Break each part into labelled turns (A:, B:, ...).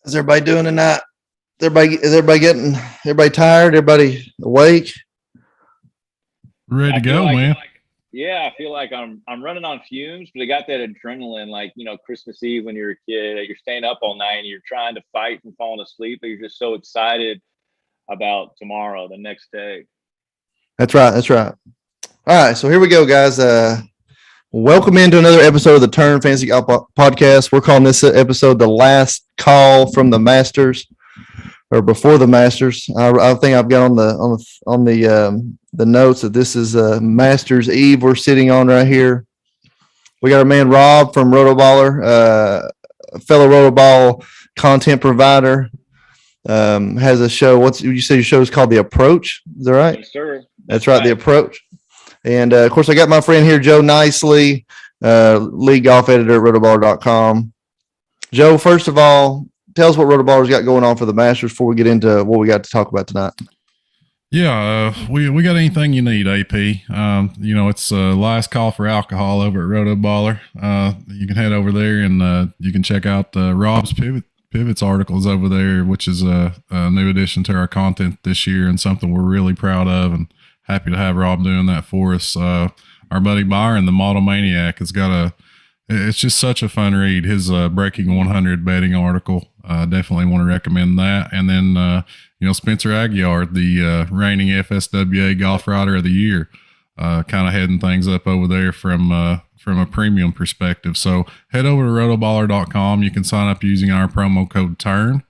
A: How's everybody doing tonight? Is everybody tired? Everybody awake?
B: Ready to
C: I feel
B: go,
C: like,
B: man.
C: yeah, I feel like I'm running on fumes, but I got that adrenaline, like Christmas Eve when you're a kid, you're staying up all night and you're trying to fight from falling asleep, but you're just so excited about tomorrow, the next day.
A: That's right. That's right. All right. So here we go, guys. Welcome into another episode of the Turn Fantasy Golf Podcast. We're calling this episode the last call from the Masters, or before the Masters. I think I've got on the notes that this is Masters Eve we're sitting on right here. We got our man Rob from Rotoballer, a fellow Rotoball content provider. Has a show. What you say your show is called? The Approach. Is that right?
C: Yes, sir.
A: That's right. The Approach. And of course, I got my friend here, Joe Nicely, lead golf editor at rotoballer.com. Joe, first of all, tell us what Rotoballer's got going on for the Masters before we get into what we got to talk about tonight.
B: Yeah, we got anything you need, AP. It's last call for alcohol over at Rotoballer. You can head over there and you can check out Rob's Pivots articles over there, which is a new addition to our content this year and something we're really proud of and happy to have Rob doing that for us. Our buddy Byron, the Model Maniac, it's just such a fun read. His Breaking 100 betting article, definitely want to recommend that. And then, Spencer Aguiar, the reigning FSWA Golf Rider of the Year, kind of heading things up over there from a premium perspective. So head over to rotoballer.com. You can sign up using our promo code TURN.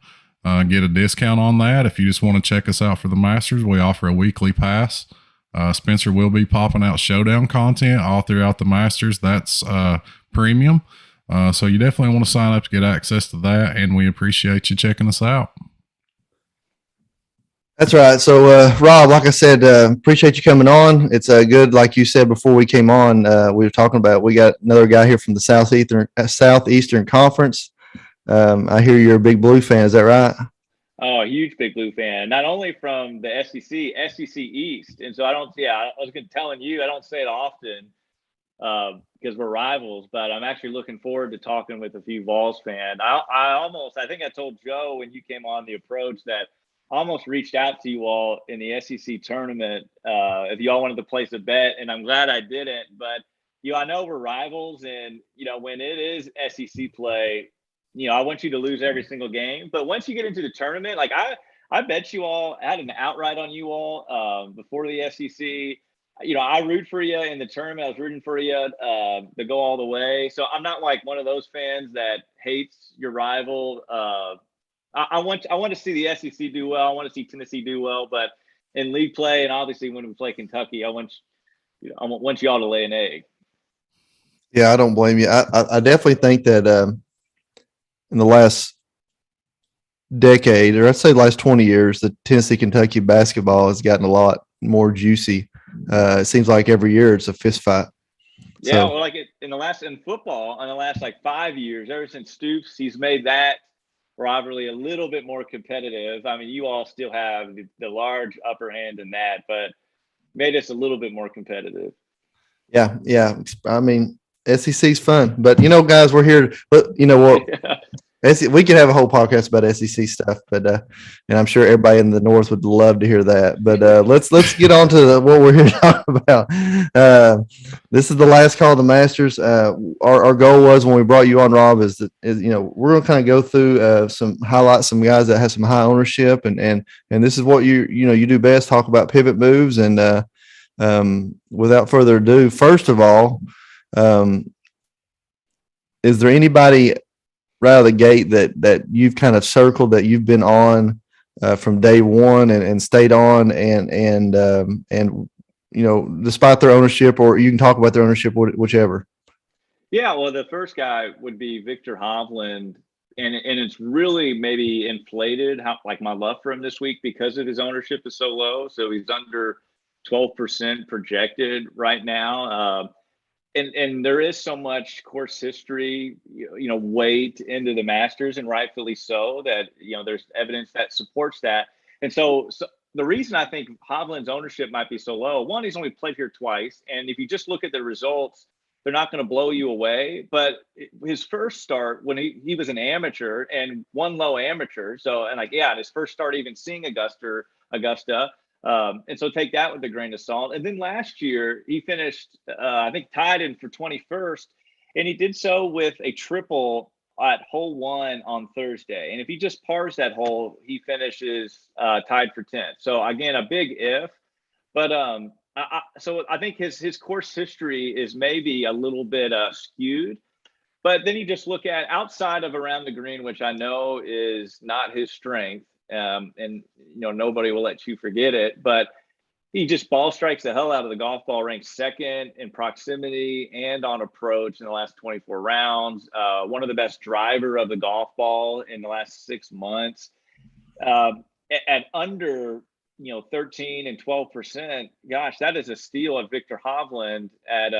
B: Get a discount on that. If you just want to check us out for the Masters, we offer a weekly pass. Spencer will be popping out showdown content all throughout the Masters. That's premium. So you definitely want to sign up to get access to that, and we appreciate you checking us out.
A: That's right. So, Rob, like I said, appreciate you coming on. It's good, like you said before we came on, we were talking about, we got another guy here from the Southeastern Conference. I hear you're a big Blue fan. Is that right?
C: Oh, a huge Big Blue fan. Not only from the SEC East. And so I was telling you, I don't say it often because we're rivals, but I'm actually looking forward to talking with a few Vols fans. I think I told Joe when you came on the Approach that I almost reached out to you all in the SEC tournament if you all wanted to place a bet, and I'm glad I didn't. But, I know we're rivals, and, when it is SEC play, I want you to lose every single game. But once you get into the tournament, like I bet you all, I had an outright on you all before the SEC. I root for you in the tournament. I was rooting for you to go all the way. So I'm not like one of those fans that hates your rival. I want to see the SEC do well. I want to see Tennessee do well. But in league play, and obviously when we play Kentucky, I want y'all to lay an egg.
A: Yeah, I don't blame you. I definitely think that in the last decade, or I'd say last 20 years, the Tennessee-Kentucky basketball has gotten a lot more juicy. It seems like every year it's a fist fight.
C: Yeah, well, in football, in the last 5 years, ever since Stoops, he's made that rivalry a little bit more competitive. I mean, you all still have the large upper hand in that, but made us a little bit more competitive.
A: Yeah. I mean, SEC's fun, but guys, we're here. But we could have a whole podcast about SEC stuff, but and I'm sure everybody in the North would love to hear that. But let's get on to what we're here to talk about. This is the last call of the Masters. Our goal was when we brought you on, Rob, is we're going to kind of go through some guys that have some high ownership, and this is what you do best. Talk about pivot moves, and without further ado, first of all, is there anybody right out of the gate that you've kind of circled that you've been on from day one and stayed on and despite their ownership, or you can talk about their ownership, whichever?
C: Yeah, well, the first guy would be Victor Hovland, and it's really maybe inflated my love for him this week because of his ownership is so low. So he's under 12% projected right now. And there is so much course history, weight into the Masters, and rightfully so, that, there's evidence that supports that. And so the reason I think Hovland's ownership might be so low, one, he's only played here twice. And if you just look at the results they're not going to blow you away. But his first start, when he was an amateur and one low amateur, so and his first start even seeing Augusta. And so take that with a grain of salt. And then last year he finished, I think, tied in for 21st, and he did so with a triple at hole 1 on Thursday. And if he just pars that hole, he finishes tied for 10th. So again, a big if. But so I think his course history is maybe a little bit skewed. But then you just look at outside of around the green, which I know is not his strength. And nobody will let you forget it, but he just ball strikes the hell out of the golf ball, ranked second in proximity and on approach in the last 24 rounds. One of the best driver of the golf ball in the last 6 months. At under 13 and 12%. Gosh, that is a steal of Victor Hovland at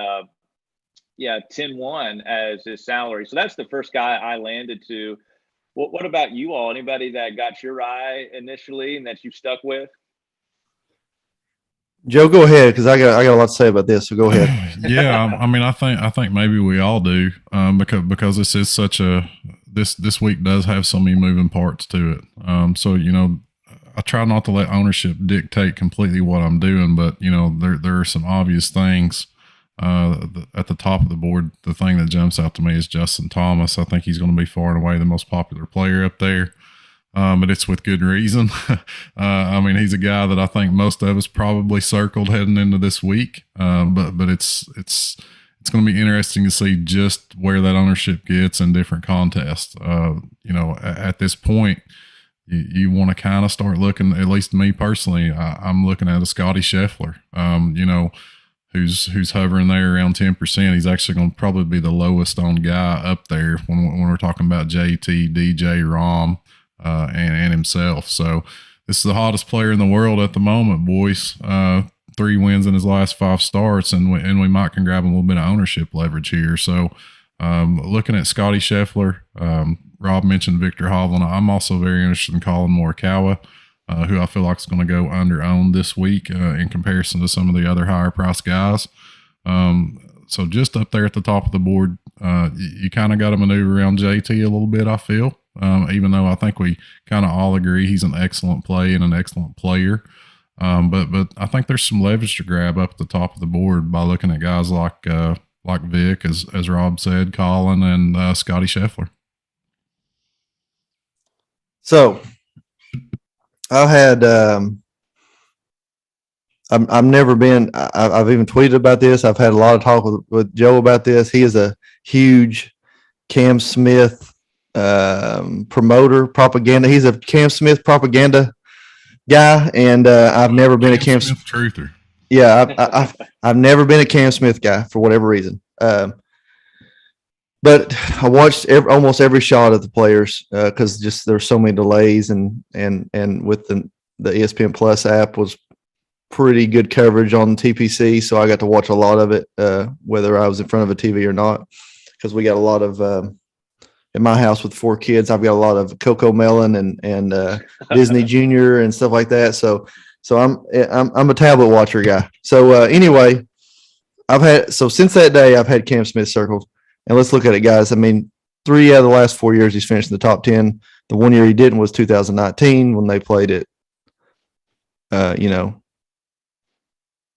C: 10-1 as his salary. So that's the first guy I landed to. What about you all? Anybody that got your eye initially and that you stuck with?
A: Joe, go ahead, because I got a lot to say about this. So go ahead.
B: Yeah, I mean, I think maybe we all do, because this is such this week does have so many moving parts to it. So I try not to let ownership dictate completely what I'm doing, but there are some obvious things. At the top of the board, the thing that jumps out to me is Justin Thomas. I think he's going to be far and away the most popular player up there, but it's with good reason. I mean, he's a guy that I think most of us probably circled heading into this week, but it's going to be interesting to see just where that ownership gets in different contests. At this point, you want to kind of start looking, at least me personally, I'm looking at a Scotty Scheffler. Who's hovering there around 10%. He's actually going to probably be the lowest owned guy up there when we're talking about JT, DJ, Rahm, and himself. So this is the hottest player in the world at the moment, boys. 3 wins in his last 5 starts, and we might can grab a little bit of ownership leverage here. So looking at Scotty Scheffler, Rob mentioned Victor Hovland. I'm also very interested in Colin Morikawa, who I feel like is going to go under-owned this week in comparison to some of the other higher-priced guys. So just up there at the top of the board, you kind of got to maneuver around JT a little bit, I feel, even though I think we kind of all agree he's an excellent play and an excellent player. But I think there's some leverage to grab up at the top of the board by looking at guys like Vic, as Rob said, Colin, and Scotty Scheffler.
A: So I had I've never been. I've even tweeted about this. I've had a lot of talk with Joe about this. He is a huge Cam Smith promoter, propaganda. He's a Cam Smith propaganda guy, and I've never been a Cam Smith
B: truther.
A: Yeah, I've never been a Cam Smith guy for whatever reason. But I watched almost every shot of the players because just there's so many delays, and with the ESPN Plus app was pretty good coverage on TPC, so I got to watch a lot of it, whether I was in front of a TV or not, because we got a lot of in my house with 4 kids. I've got a lot of Coco Melon and Disney Junior and stuff like that. So I'm a tablet watcher guy. So anyway, since that day I've had Cam Smith circled. And let's look at it, guys. I mean, 3 out of the last 4 years he's finished in the top 10. The one year he didn't was 2019 when they played it.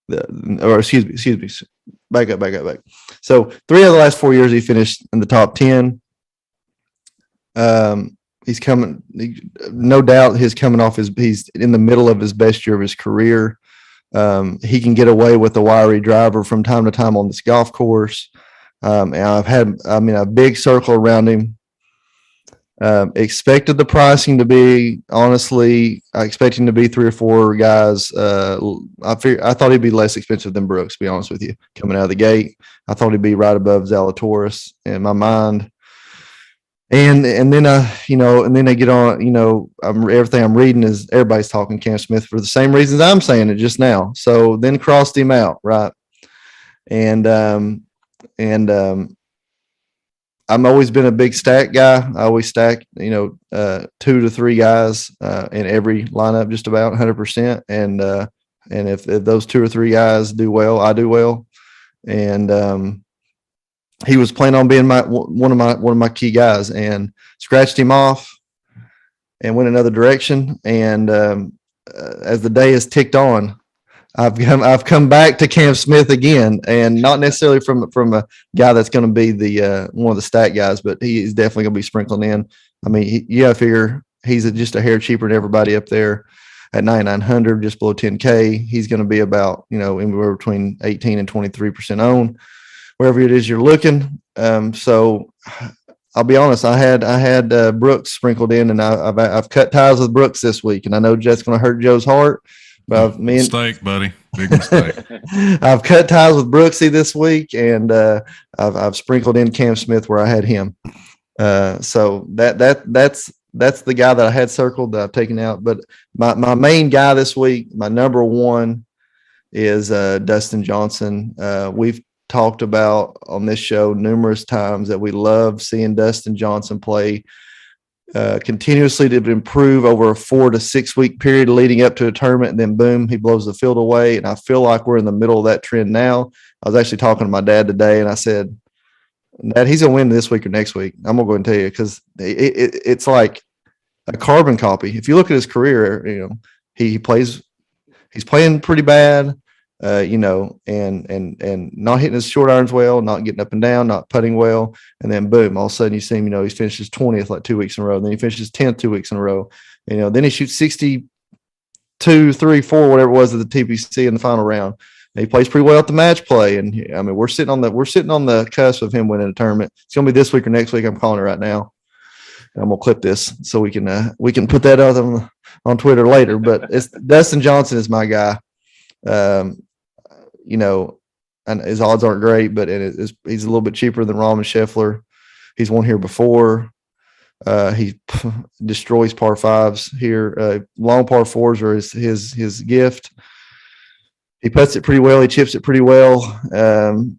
A: Excuse me. Back up. So 3 out of the last 4 years he finished in the top 10. He's coming, no doubt. He's coming off he's in the middle of his best year of his career. He can get away with a wiry driver from time to time on this golf course. And I've had, a big circle around him. Expected the pricing to be, honestly, I expect him to be 3 or 4 guys. I thought he'd be less expensive than Brooks, to be honest with you, coming out of the gate. I thought he'd be right above Zalatoris in my mind. And then they get on, everything I'm reading is everybody's talking Cam Smith for the same reasons I'm saying it just now. So then crossed him out, right? And I've always been a big stack guy. I always stack, 2 to 3 guys in every lineup, just about 100%. And if those 2 or 3 guys do well, I do well. And he was planning on being one of my key guys, and scratched him off and went another direction. And as the day has ticked on, I've come back to Cam Smith again, and not necessarily from a guy that's going to be the one of the stat guys, but he's definitely going to be sprinkling in. I mean, you got to figure he's just a hair cheaper than everybody up there at 9,900, just below 10K. He's going to be about, anywhere between 18 and 23% owned, wherever it is you're looking. So I'll be honest, I had Brooks sprinkled in, and I've cut ties with Brooks this week, and I know that's going to hurt Joe's heart. But
B: mistake, buddy, big mistake.
A: I've cut ties with Brooksy this week, and I've sprinkled in Cam Smith where I had him. So that's the guy that I had circled that I've taken out. But my main guy this week, my number one, is Dustin Johnson. We've talked about on this show numerous times that we love seeing Dustin Johnson play continuously to improve over a 4 to 6 week period leading up to a tournament, and then boom, he blows the field away. And I feel like we're in the middle of that trend now. I was actually talking to my dad today, and I said, Dad, he's gonna win this week or next week. I'm gonna go and tell you, because it's like a carbon copy. If you look at his career, he's playing pretty bad, and not hitting his short irons well, not getting up and down, not putting well, and then boom, all of a sudden you see him, he finishes 20th like 2 weeks in a row, then he finishes 10th 2 weeks in a row, then he shoots 62, 3, 4, whatever it was at the TPC in the final round. And he plays pretty well at the match play, and I mean we're sitting on the cusp of him winning a tournament. It's gonna be this week or next week. I'm calling it right now. And I'm gonna clip this so we can put that out on Twitter later. But it's Dustin Johnson is my guy. And his odds aren't great, but he's a little bit cheaper than Rahm and Scheffler. He's won here before. He destroys par fives here. Long par fours are his gift. He puts it pretty well. He chips it pretty well, and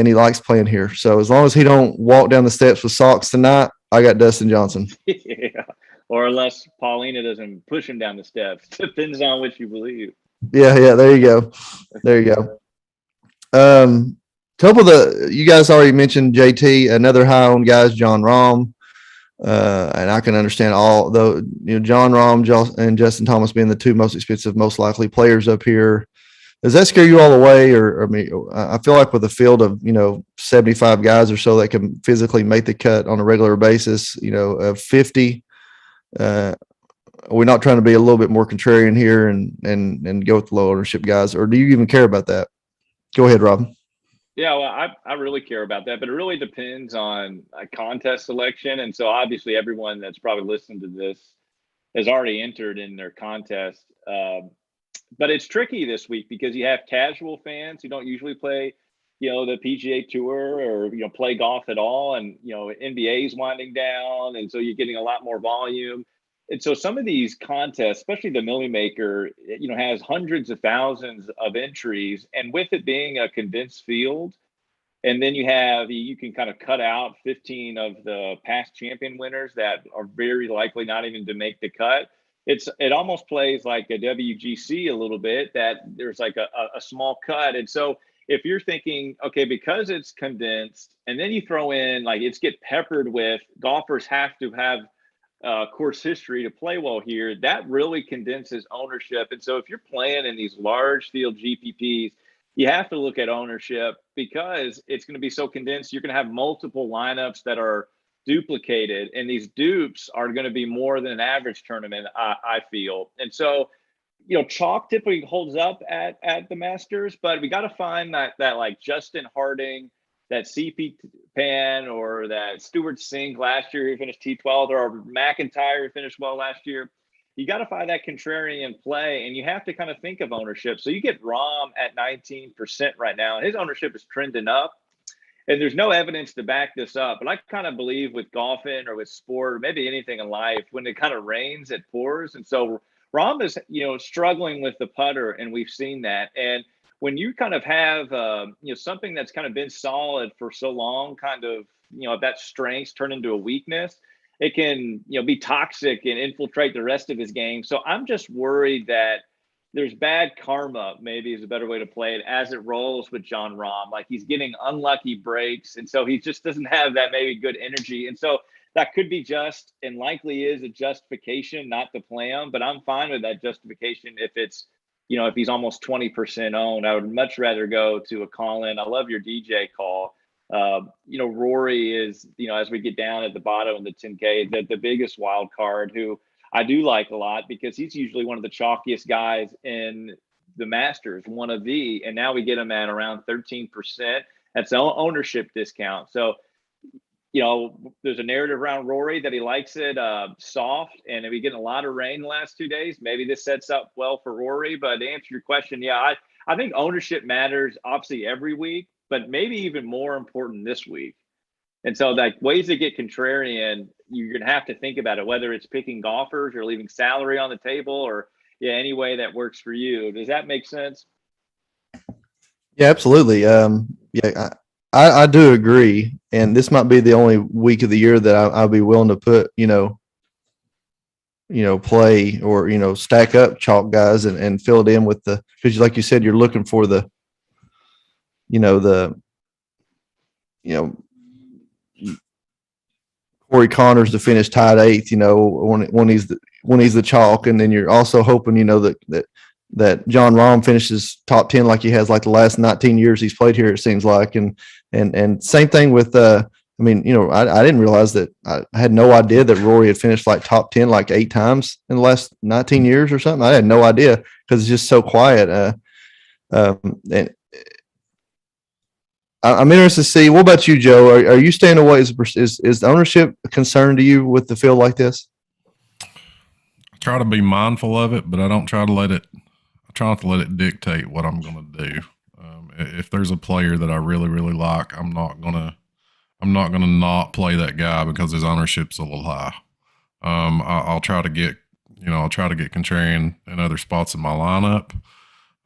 A: he likes playing here. So as long as he don't walk down the steps with socks tonight, I got Dustin Johnson.
C: Yeah, or unless Paulina doesn't push him down the steps. Depends on which you believe.
A: Yeah. There you go. Couple of you guys already mentioned JT. Another high on guys, John Rahm, and I can understand John Rahm and Justin Thomas being the two most expensive, most likely players up here. Does that scare you all the way? Or I mean, I feel like with a field of 75 guys or so that can physically make the cut on a regular basis, of 50. We're not trying to be a little bit more contrarian here and go with the low ownership guys, or do you even care about that? Go ahead, Rob.
C: Yeah, well, I really care about that, but it really depends on a contest selection. And so obviously everyone that's probably listened to this has already entered in their contest. But it's tricky this week because you have casual fans who don't usually play, the PGA Tour or, play golf at all. And, NBA's winding down. And so you're getting a lot more volume. And so some of these contests, especially the Millie Maker, has hundreds of thousands of entries. And with it being a condensed field, and then you can kind of cut out 15 of the past champion winners that are very likely not even to make the cut. It almost plays like a WGC a little bit, that there's like a small cut. And so if you're thinking, okay, because it's condensed, and then you throw in it's get peppered with golfers have to have course history to play well here, that really condenses ownership. And so if you're playing in these large field GPPs, you have to look at ownership because it's going to be so condensed. You're going to have multiple lineups that are duplicated, and these dupes are going to be more than an average tournament, I feel. And so, chalk typically holds up at the Masters, but we got to find that like Justin Harding, that CP Pan, or that Stuart Singh last year who finished T12, or McIntyre who finished well last year. You got to find that contrarian play, and you have to kind of think of ownership. So you get Rahm at 19% right now, and his ownership is trending up. And there's no evidence to back this up, but I kind of believe with golfing or with sport, or maybe anything in life, when it kind of rains, it pours. And so Rahm is, struggling with the putter, and we've seen that. And when you kind of have, something that's kind of been solid for so long, kind of, that strengths turn into a weakness, it can, be toxic and infiltrate the rest of his game. So I'm just worried that there's bad karma, maybe is a better way to play it, as it rolls with John Rahm. Like he's getting unlucky breaks. And so he just doesn't have that maybe good energy. And so that could be just and likely is a justification not to play him. But I'm fine with that justification if it's, if he's almost 20% owned. I would much rather go to a Colin. I love your DJ call. Rory is, as we get down at the bottom of the 10K, the biggest wild card who I do like a lot because he's usually one of the chalkiest guys in the Masters, and now we get him at around 13%. That's an ownership discount. So, there's a narrative around Rory that he likes it soft, and we get a lot of rain the last 2 days. Maybe this sets up well for Rory. But to answer your question, I think ownership matters obviously every week, but maybe even more important this week. And so, like, ways to get contrarian, you're going to have to think about it, whether it's picking golfers or leaving salary on the table or, any way that works for you. Does that make sense?
A: Yeah, absolutely. I do agree. And this might be the only week of the year that I'll be willing to put, play or, stack up chalk guys and fill it in with because like you said, you're looking for Corey Connors to finish tied 8th, when he's the chalk. And then you're also hoping, that John Rahm finishes top 10 like he has like the last 19 years he's played here, it seems like. And same thing with I didn't realize that. I had no idea that Rory had finished like top 10 like 8 times in the last 19 years or something. I had no idea because it's just so quiet. And I'm interested to see. What about you, Joe? Are you staying away? Is the ownership a concern to you with the field like this?
B: I try to be mindful of it, but I don't try to let it. I try not to let it dictate what I'm going to do. If there's a player that I really, really like, I'm not gonna not play that guy because his ownership's a little high. I'll try to get contrarian in other spots in my lineup.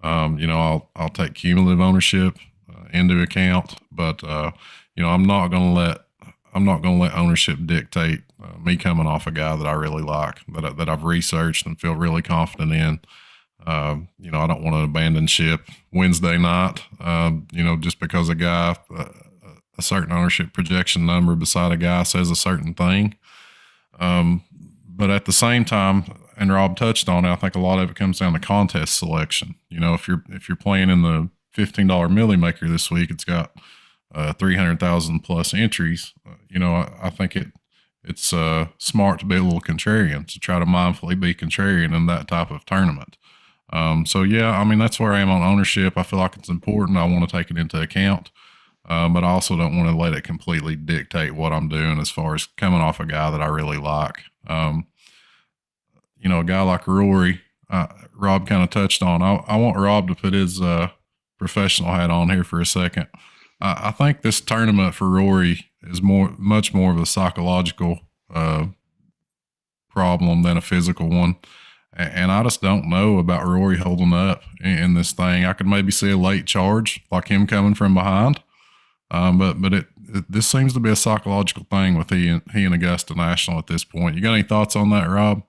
B: I'll take cumulative ownership into account, but I'm not going to let ownership dictate me coming off a guy that I really like, that I've researched and feel really confident in. I don't want to abandon ship Wednesday night, just because a certain ownership projection number beside a guy says a certain thing. But at the same time, and Rob touched on it, I think a lot of it comes down to contest selection. If you're playing in the $15 Millie Maker this week, it's got 300,000 plus entries. I think it's smart to be a little contrarian, to try to mindfully be contrarian in that type of tournament. That's where I am on ownership. I feel like it's important. I want to take it into account, but I also don't want to let it completely dictate what I'm doing as far as coming off a guy that I really like. A guy like Rory, Rob kind of touched on. I want Rob to put his professional hat on here for a second. I think this tournament for Rory is much more of a psychological problem than a physical one. And I just don't know about Rory holding up in this thing. I could maybe see a late charge, like him coming from behind. But this seems to be a psychological thing with he and Augusta National at this point. You got any thoughts on that, Rob?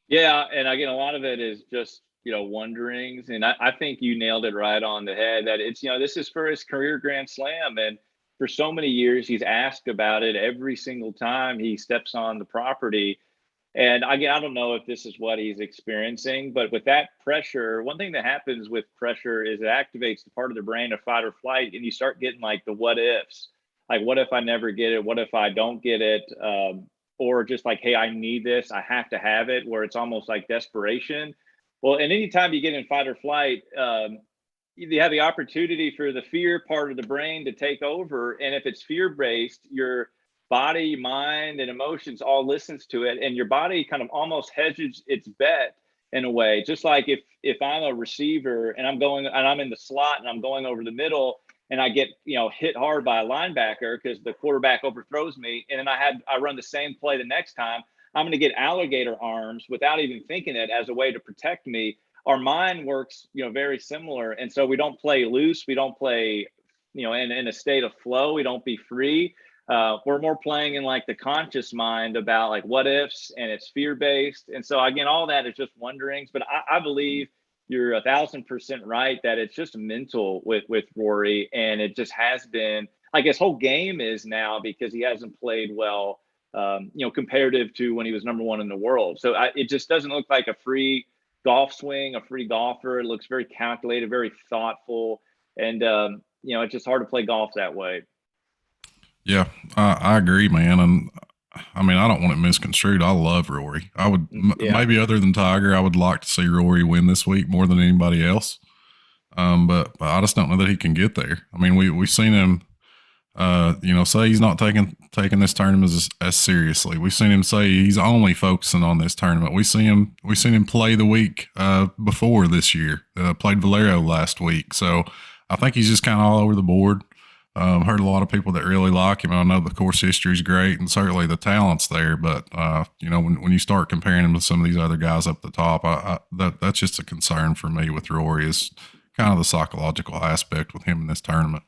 C: Yeah, and again, a lot of it is just wonderings, and I think you nailed it right on the head. That it's this is for his career Grand Slam, and for so many years he's asked about it every single time he steps on the property. And again, I don't know if this is what he's experiencing, but with that pressure, one thing that happens with pressure is it activates the part of the brain of fight or flight, and you start getting like the what ifs. Like, what if I never get it? What if I don't get it? Or just like, hey, I need this. I have to have it, where it's almost like desperation. Well, and anytime you get in fight or flight, you have the opportunity for the fear part of the brain to take over. And if it's fear-based, your body, mind, and emotions all listens to it, and your body kind of almost hedges its bet in a way. Just like if I'm a receiver and I'm in the slot and I'm going over the middle and I get hit hard by a linebacker because the quarterback overthrows me, and then I run the same play the next time, I'm going to get alligator arms without even thinking it as a way to protect me. Our mind works very similar, and so we don't play loose. We don't play in a state of flow. We don't be free. We're more playing in like the conscious mind about like what ifs, and it's fear based. And so again, all that is just wonderings. But I believe you're 1,000% right that it's just mental with Rory, and it just has been like his whole game is now because he hasn't played well, comparative to when he was number one in the world. So it just doesn't look like a free golf swing, a free golfer. It looks very calculated, very thoughtful, and it's just hard to play golf that way.
B: Yeah, I agree, man. And I mean, I don't want it misconstrued. I love Rory. I would maybe other than Tiger, I would like to see Rory win this week more than anybody else. But I just don't know that he can get there. I mean, we've seen him, say he's not taking this tournament as seriously. We've seen him say he's only focusing on this tournament. We've seen him play the week before this year. Played Valero last week, so I think he's just kind of all over the board. Heard a lot of people that really like him. I know the course history is great and certainly the talent's there, but when you start comparing him to some of these other guys up the top, that's just a concern for me with Rory is kind of the psychological aspect with him in this tournament.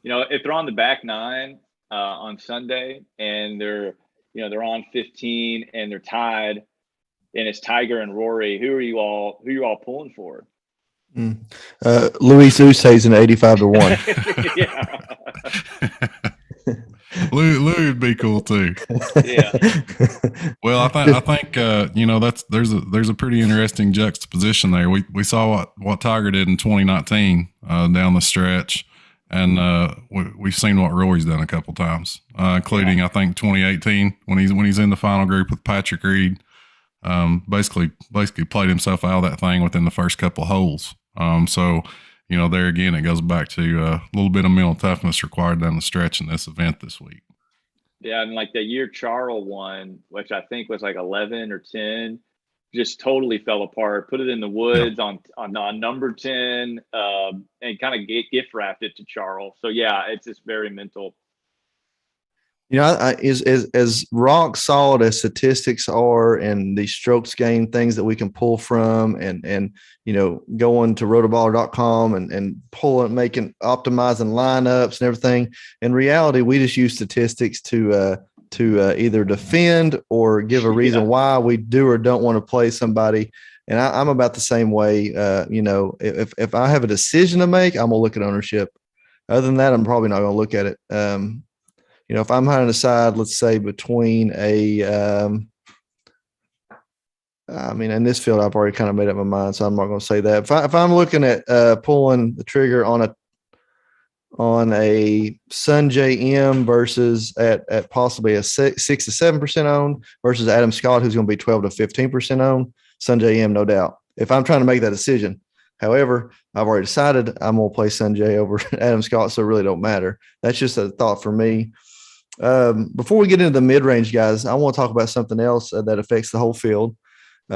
C: If they're on the back nine on Sunday and they're on 15 and they're tied, and it's Tiger and Rory, who are you all pulling for?
A: Luis Usa's an 85-1.
B: Louis would be cool too.
C: Yeah.
B: Well, I think there's a pretty interesting juxtaposition there. We saw what Tiger did in 2019 down the stretch, and we've seen what Rory's done a couple times, including I think 2018 when he's in the final group with Patrick Reed. Basically played himself out of that thing within the first couple of holes. So there again, it goes back to a little bit of mental toughness required down the stretch in this event this week.
C: Yeah, and like the year Charles won, which I think was like 11 or 10, just totally fell apart. Put it in the woods on number 10, and kind of gift wrapped it to Charles. So yeah, it's just very mental.
A: As rock solid as statistics are and the strokes gain things that we can pull from and going to rotoballer.com and optimizing lineups and everything. In reality, we just use statistics to either defend or give a reason why we do or don't want to play somebody. And I'm about the same way. If I have a decision to make, I'm gonna look at ownership. Other than that, I'm probably not gonna look at it. If I'm having to decide, let's say between in this field, I've already kind of made up my mind, so I'm not going to say that. If I'm looking at pulling the trigger on a Sungjae M versus at possibly a 6 to 7% owned versus Adam Scott, who's going to be 12 to 15% owned, Sungjae M, no doubt. If I'm trying to make that decision. However, I've already decided I'm going to play Sungjae over Adam Scott, so it really don't matter. That's just a thought for me. Before we get into the mid-range guys, I want to talk about something else that affects the whole field. We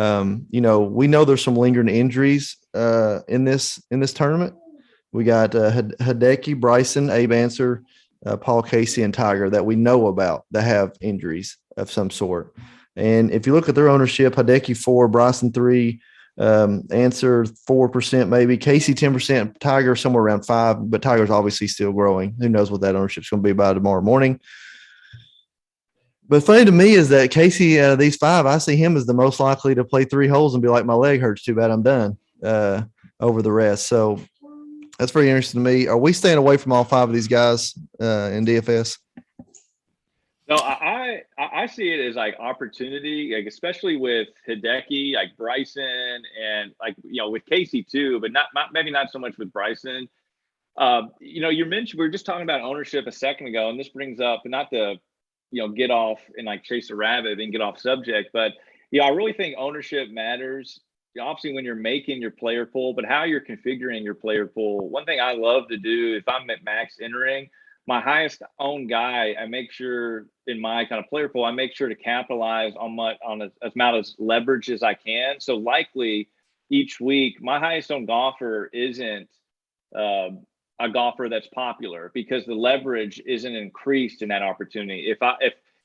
A: know there's some lingering injuries in this tournament. We got Hideki, Bryson, Abe Answer, Paul Casey, and Tiger that we know about that have injuries of some sort. And if you look at their ownership, Hideki 4, Bryson 3, Answer 4% maybe, Casey 10%, Tiger somewhere around 5%, but Tiger's obviously still growing. Who knows what that ownership is going to be by tomorrow morning. But funny to me is that Casey, these 5, I see him as the most likely to play 3 holes and be like, my leg hurts, too bad I'm done, over the rest. So that's very interesting to me. Are we staying away from all 5 of these guys in DFS?
C: No, I see it as like opportunity, like especially with Hideki, like Bryson, and with Casey too, but maybe not so much with Bryson. You mentioned we were just talking about ownership a second ago, and this brings up, and not to get off and like chase a rabbit and get off subject, but I really think ownership matters. Obviously, when you're making your player pool, but how you're configuring your player pool. One thing I love to do if I'm at max entering, my highest owned guy, I make sure in my kind of player pool, I make sure to capitalize on as amount of leverage as I can. So likely each week, my highest owned golfer isn't a golfer that's popular because the leverage isn't increased in that opportunity.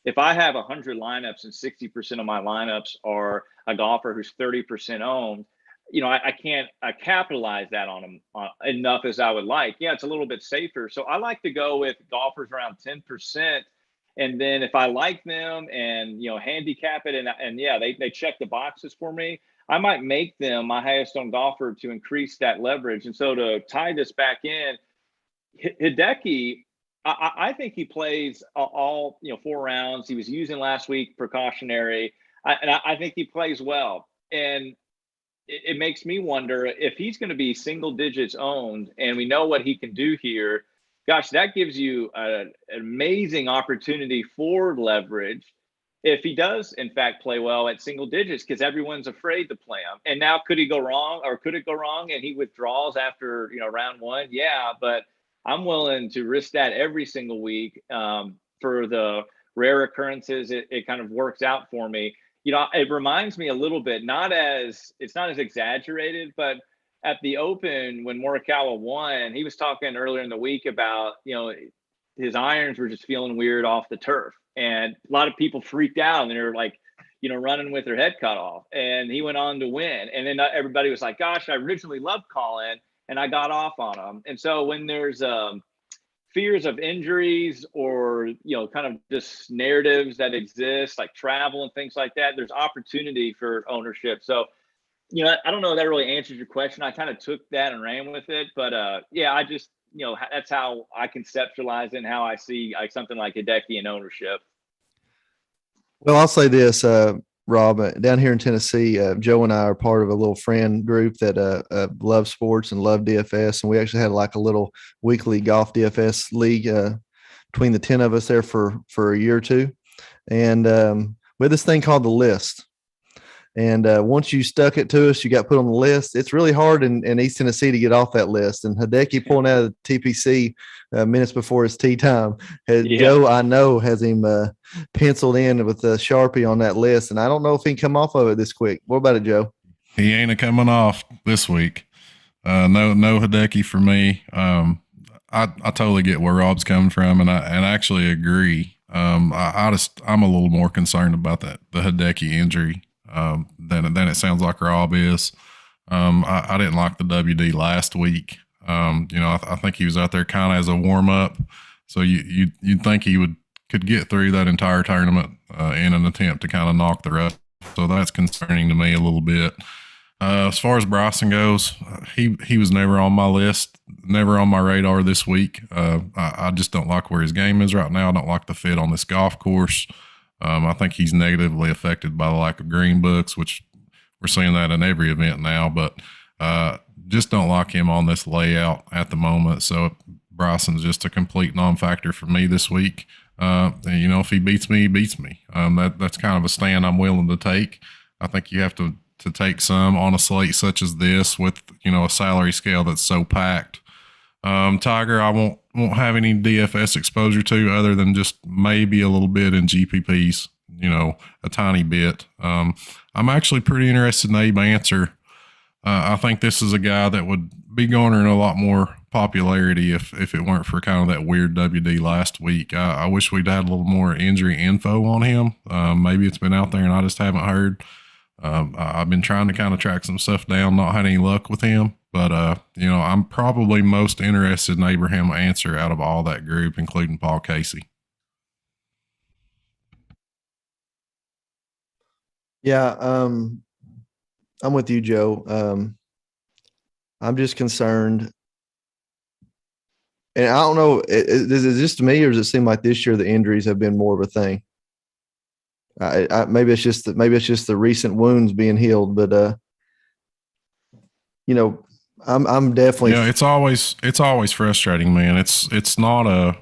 C: If I have 100 lineups and 60% of my lineups are a golfer who's 30% owned, I can't capitalize that on them enough as I would like. Yeah, it's a little bit safer. So I like to go with golfers around 10%. And then if I like them and, handicap it and yeah, they check the boxes for me, I might make them my highest owned golfer to increase that leverage. And so to tie this back in, Hideki, I think he plays all 4 rounds. He was using last week precautionary, and I think he plays well. And it makes me wonder if he's going to be single digits owned, and we know what he can do here. Gosh, that gives you an amazing opportunity for leverage if he does, in fact, play well at single digits, because everyone's afraid to play him. And now, could he go wrong, or could it go wrong and he withdraws after round 1? Yeah, but I'm willing to risk that every single week for the rare occurrences it kind of works out for me. It reminds me a little bit, it's not as exaggerated, but at the Open when Morikawa won, he was talking earlier in the week about, his irons were just feeling weird off the turf. And a lot of people freaked out and they were like, running with their head cut off. And he went on to win. And then everybody was like, gosh, I originally loved Colin and I got off on him. And so when there's fears of injuries or, kind of just narratives that exist, like travel and things like that, there's opportunity for ownership. So, I don't know if that really answers your question. I kind of took that and ran with it, but yeah, I just, that's how I conceptualize it and how I see something like Hideki in ownership.
A: Well, I'll say this, Rob, down here in Tennessee, Joe and I are part of a little friend group that love sports and love DFS. And we actually had like a little weekly golf DFS league between the 10 of us there for a year or two. And we had this thing called the list. And once you stuck it to us, you got put on the list. It's really hard in East Tennessee to get off that list. And Hideki pulling out of the TPC minutes before his tee time. Joe, I know, has him penciled in with a Sharpie on that list. And I don't know if he can come off of it this quick. What about it, Joe?
B: He ain't a coming off this week. No Hideki for me. I totally get where Rob's coming from, and I actually agree. I'm a little more concerned about the Hideki injury than it sounds like Rob is. I didn't like the WD last week. I think he was out there kind of as a warm up, so you'd think he could get through that entire tournament in an attempt to kind of knock the rust. So that's concerning to me a little bit. As far as Bryson goes, he was never on my list, never on my radar this week. I just don't like where his game is right now. I don't like the fit on this golf course. I think he's negatively affected by the lack of green books, which we're seeing that in every event now, but just don't like him on this layout at the moment. So Bryson's just a complete non-factor for me this week. If he beats me, he beats me. That's kind of a stand I'm willing to take. I think you have to take some on a slate such as this with, a salary scale that's so packed. Tiger, I won't have any DFS exposure to other than just maybe a little bit in GPPs, a tiny bit. I'm actually pretty interested in Abe Answer. I think this is a guy that would be garnering a lot more popularity if it weren't for kind of that weird WD last week. I wish we'd had a little more injury info on him. Maybe it's been out there and I just haven't heard. I've been trying to kind of track some stuff down, not had any luck with him. But, I'm probably most interested in Abraham Answer out of all that group, including Paul Casey.
A: Yeah, I'm with you, Joe. I'm just concerned. And I don't know, is it just me or does it seem like this year the injuries have been more of a thing? Maybe it's just the recent wounds being healed, but I'm definitely.
B: Yeah, it's always frustrating, man. It's not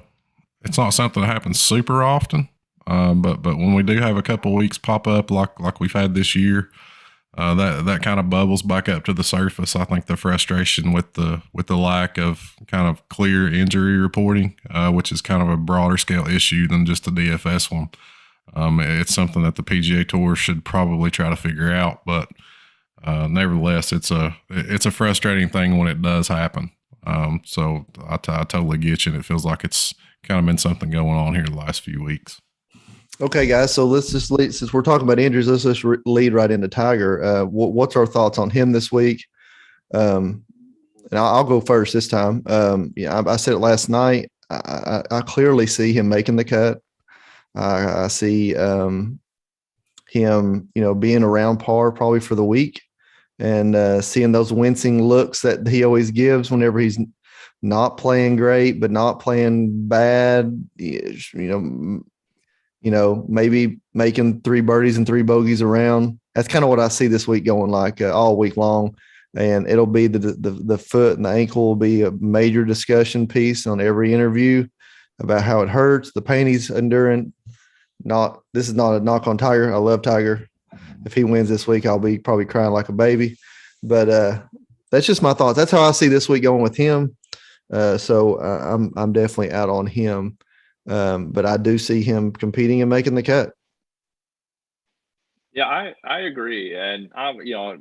B: something that happens super often. But when we do have a couple of weeks pop up like we've had this year, that kind of bubbles back up to the surface. I think the frustration with the lack of kind of clear injury reporting, which is kind of a broader scale issue than just the DFS one. It's something that the PGA Tour should probably try to figure out, but nevertheless, it's a frustrating thing when it does happen. So I totally get you. And it feels like it's kind of been something going on here the last few weeks.
A: Okay, guys. So let's just lead, since we're talking about injuries, let's just lead right into Tiger. What's our thoughts on him this week? And I'll go first this time. I said it last night. I clearly see him making the cut. I see him, being around par probably for the week, and seeing those wincing looks that he always gives whenever he's not playing great, but not playing bad. Maybe making 3 birdies and 3 bogeys around. That's kind of what I see this week going like all week long. And it'll be the foot and the ankle will be a major discussion piece on every interview about how it hurts, the pain he's enduring. This is not a knock on Tiger. I love Tiger. If he wins this week, I'll be probably crying like a baby. But that's just my thoughts. That's how I see this week going with him. So I'm definitely out on him. But I do see him competing and making the cut.
C: Yeah, I agree, and I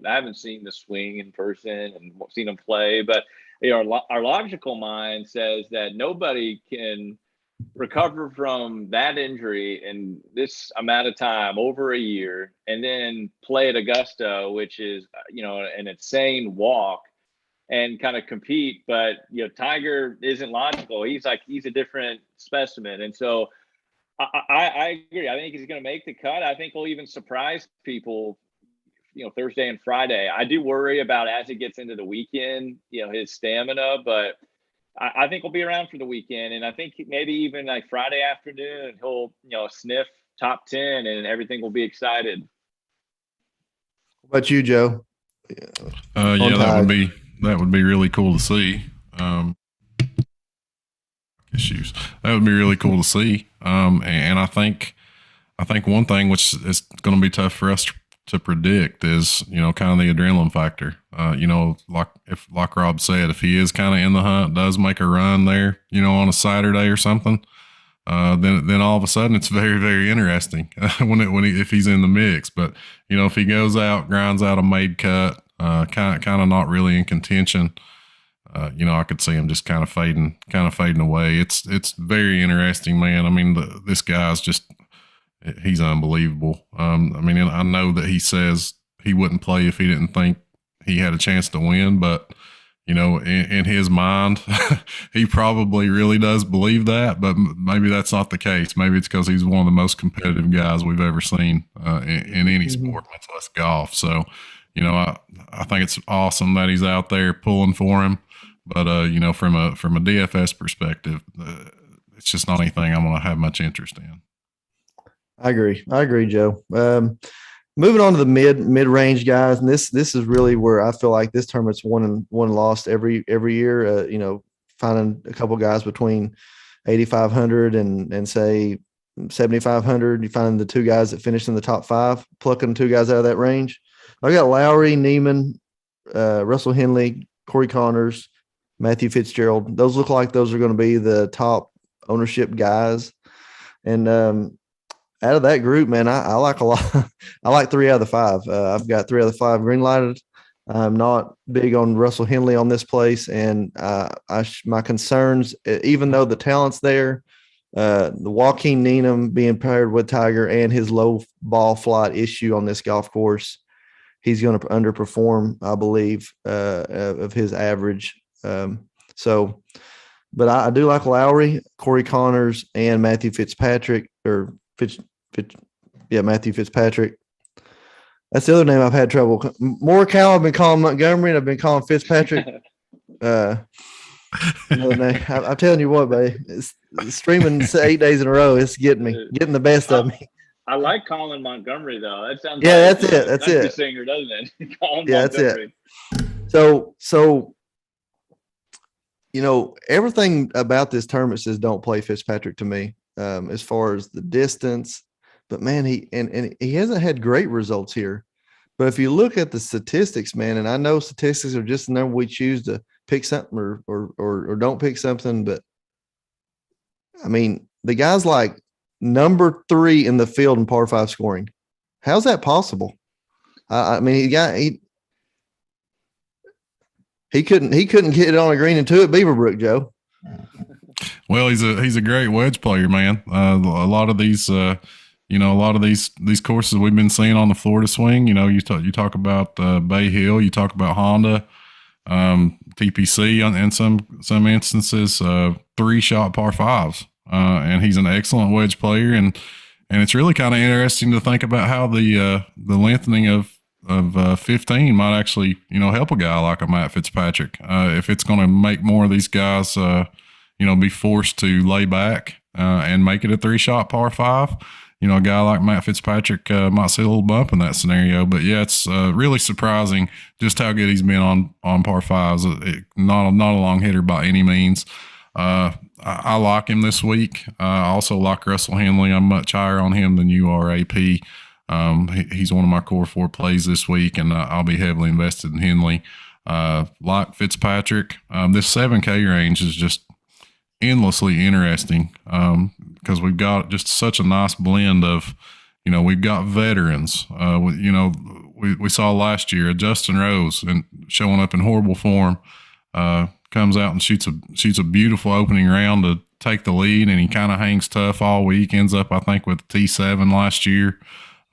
C: haven't seen the swing in person and seen him play, but our logical mind says that nobody can recover from that injury in this amount of time, over a year, and then play at Augusta, which is an insane walk, and kind of compete. But Tiger isn't logical. He's a different specimen, and so. I agree. I think he's going to make the cut. I think he'll even surprise people, Thursday and Friday. I do worry about as it gets into the weekend, his stamina, but I think he'll be around for the weekend. And I think maybe even like Friday afternoon, he'll, sniff top 10 and everything will be excited.
A: What about you, Joe?
B: That would be really cool to see. Issues. That would be really cool to see. And I think one thing which is going to be tough for us to predict is, kind of the adrenaline factor. Like Rob said, if he is kind of in the hunt, does make a run there, on a Saturday or something, then all of a sudden it's very, very interesting if he's in the mix. But, if he goes out, grinds out a made cut, kind of not really in contention, I could see him just kind of fading away. It's very interesting, man. I mean, this guy's he's unbelievable. I know that he says he wouldn't play if he didn't think he had a chance to win, but in his mind, he probably really does believe that, but maybe that's not the case. Maybe it's because he's one of the most competitive guys we've ever seen in any sport, much less golf. So, I think it's awesome that he's out there pulling for him. But from a DFS perspective, it's just not anything I'm going to have much interest in.
A: I agree, Joe. Moving on to the mid range guys, and this is really where I feel like this tournament's won and lost every year. Finding a couple guys between 8,500 and say 7,500. You find the 2 guys that finished in the top 5, plucking 2 guys out of that range. I got Lowry, Neiman, Russell Henley, Corey Connors, Matthew Fitzgerald. Those look like those are going to be the top ownership guys. And out of that group, man, I like a lot. I like 3 out of the 5. I've got 3 out of the 5 green lighted. I'm not big on Russell Henley on this place. And my concerns, even though the talent's there, the Joaquin Niemann being paired with Tiger and his low ball flight issue on this golf course, he's going to underperform, I believe, of his average. But I do like Lowry, Corey Connors, and Matthew Fitzpatrick, Matthew Fitzpatrick. That's the other name I've had trouble. Morikawa, I've been calling Montgomery, and I've been calling Fitzpatrick. Another name. I'm telling you what, babe, it's streaming 8 days in a row. It's getting the best of me.
C: I like Colin Montgomery though. That sounds
A: that's it. That's it.
C: Singer, doesn't it? Colin
A: Montgomery. That's it. So everything about this tournament says don't play Fitzpatrick to me, as far as the distance. But man, he hasn't had great results here. But if you look at the statistics, man, and I know statistics are just the number we choose to pick something or don't pick something, but I mean, the guy's like number 3 in the field in par 5 scoring. How's that possible? I mean, he couldn't get it on a green and 2 at Beaverbrook, Joe.
B: Well, he's a great wedge player, man. A lot of these courses we've been seeing on the Florida swing. You talk about Bay Hill, you talk about Honda, TPC in some instances, 3-shot par 5s, and he's an excellent wedge player. And And it's really kind of interesting to think about how the lengthening of 15 might actually, help a guy like a Matt Fitzpatrick. If it's going to make more of these guys, be forced to lay back and make it a 3-shot par 5. A guy like Matt Fitzpatrick might see a little bump in that scenario. But yeah, it's really surprising just how good he's been on par 5s. Not a long hitter by any means. I like him this week. I also like Russell Henley. I'm much higher on him than you are, AP. He's one of my core 4 plays this week, and I'll be heavily invested in Henley. Like Fitzpatrick, this 7K range is just endlessly interesting because we've got just such a nice blend of, we've got veterans. We saw last year Justin Rose and showing up in horrible form. Comes out and shoots a beautiful opening round to take the lead, and he kind of hangs tough all week. Ends up, I think, with T7 last year.